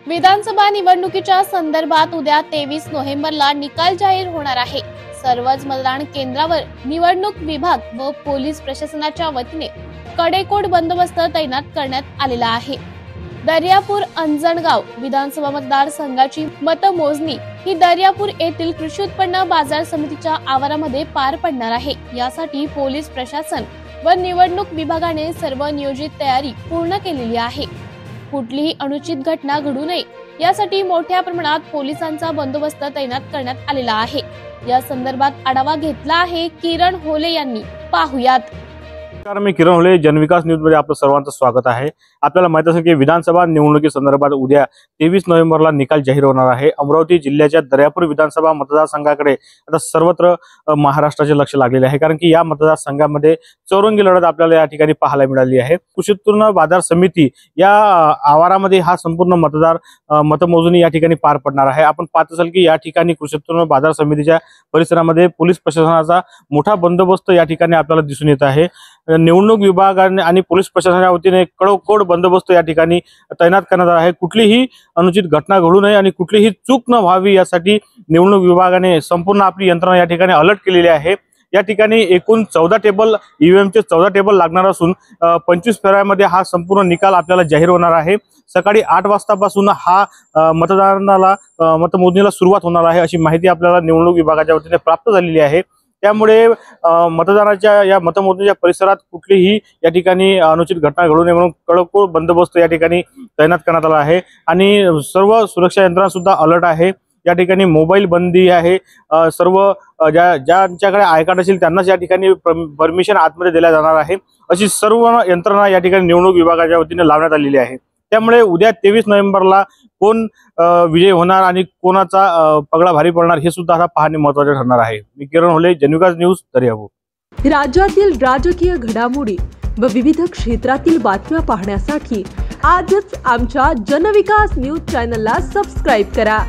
विधानसभा निवडणुकीच्या संदर्भात उद्या 23 नोव्हेंबरला निकाल जाहीर होणार आहे। सर्वच मतदान केंद्रावर निवडणूक विभाग व पोलीस प्रशासनाच्या वतीने कडेकोट बंदोबस्त तैनात करण्यात आलेला आहे। दर्यापूर अंजनगाव विधानसभा मतदारसंघाची मतमोजणी ही दर्यापूर येथील कृषी उत्पन्न बाजार समितीच्या आवारामध्ये पार पडणार आहे। यासाठी पोलीस प्रशासन व निवडणूक विभागाने सर्व नियोजित तयारी पूर्ण केलेली आहे। कुठलीही अनुचित घटना घडू नये यासाठी मोठ्या प्रमाणात पोलिसांचा बंदोबस्त तैनात करण्यात आलेला आहे। या संदर्भात आढावा घेतला आहे किरण होले यांनी। पाहुयात। मी किरण होले, जनविकास न्यूज मध्ये आपलं सर्वांचं स्वागत आहे। आपल्याला माहित असेल की विधानसभा निवडणुकी संदर्भात उद्या 23 नोव्हेंबरला निकाल जाहीर होणार आहे। अमरावती जिल्ह्याच्या दर्यापूर विधानसभा मतदारसंघाकडे आता सर्वत्र महाराष्ट्राचे लक्ष लागलेले आहे, कारण की या मतदारसंघामध्ये चौरंगी लढत आपल्याला या ठिकाणी पाहायला मिळाली आहे। कृषी उत्पन्न बाजार समिती या आवारामध्ये हा संपूर्ण मतमोजणी या ठिकाणी पार पडणार आहे। आपण पाहत असाल की या ठिकाणी कृषी उत्पन्न बाजार समितीच्या परिसरामध्ये पोलीस प्रशासनाचा मोठा बंदोबस्त या ठिकाणी आपल्याला दिसून येत आहे। निवडणूक विभागाने आणि पोलीस प्रशासनाच्या वतीने कडेकोट बंदोबस्त या ठिकाणी तैनात करण्यात आला आहे। कुठलीही अनुचित घटना घडू नये आणि कुठलीही चूक न व्हावी यासाठी निवडणूक विभागाने संपूर्ण आपली यंत्रणा या ठिकाणी अलर्ट केलेली आहे। या ठिकाणी एकूण 14 टेबल ईव्हीएमचे 14 टेबल लागणार असून 25 फेऱ्यामध्ये हा संपूर्ण निकाल आपल्याला जाहीर होणार आहे। सकाळी 8 वाजतापासून हा मतमोजणीला सुरुवात होणार आहे, अशी माहिती आपल्याला निवडणूक विभागाच्या वतीने प्राप्त झालेली आहे। त्यामुळे मतदानाच्या या मतमोजणीच्या परिसरात कुठलीही या ठिकाणी अनुचित घटना घडू नये म्हणून कडेकोट बंदोबस्त या ठिकाणी तैनात करण्यात आला आहे आणि सर्व सुरक्षा यंत्रणा सुद्धा अलर्ट आहे। या ठिकाणी मोबाईल बंदी आहे। सर्व ज्यांच्याकडे आय कार्ड असेल त्यांनाच या ठिकाणी परमिशन आतमध्ये दिल्या जाणार आहे, अशी सर्व यंत्रणा या ठिकाणी निवडणूक विभागाच्या वतीने लावण्यात आलेली आहे। त्यामुळे उद्या 23 नोव्हेंबरला कोण विजय होणार आणि कोणाचा पगडा भारी पडणार हे सुद्धा आता पाहणे महत्त्वाचे ठरणार आहे। मी किरण होले, जनविकास न्यूज, दर्यापूर। राज्यातील राजकीय घडामोडी व विविध क्षेत्रातील बातम्या पाहण्यासाठी आजच आमच्या जनविकास न्यूज चॅनलला सबस्क्राईब करा।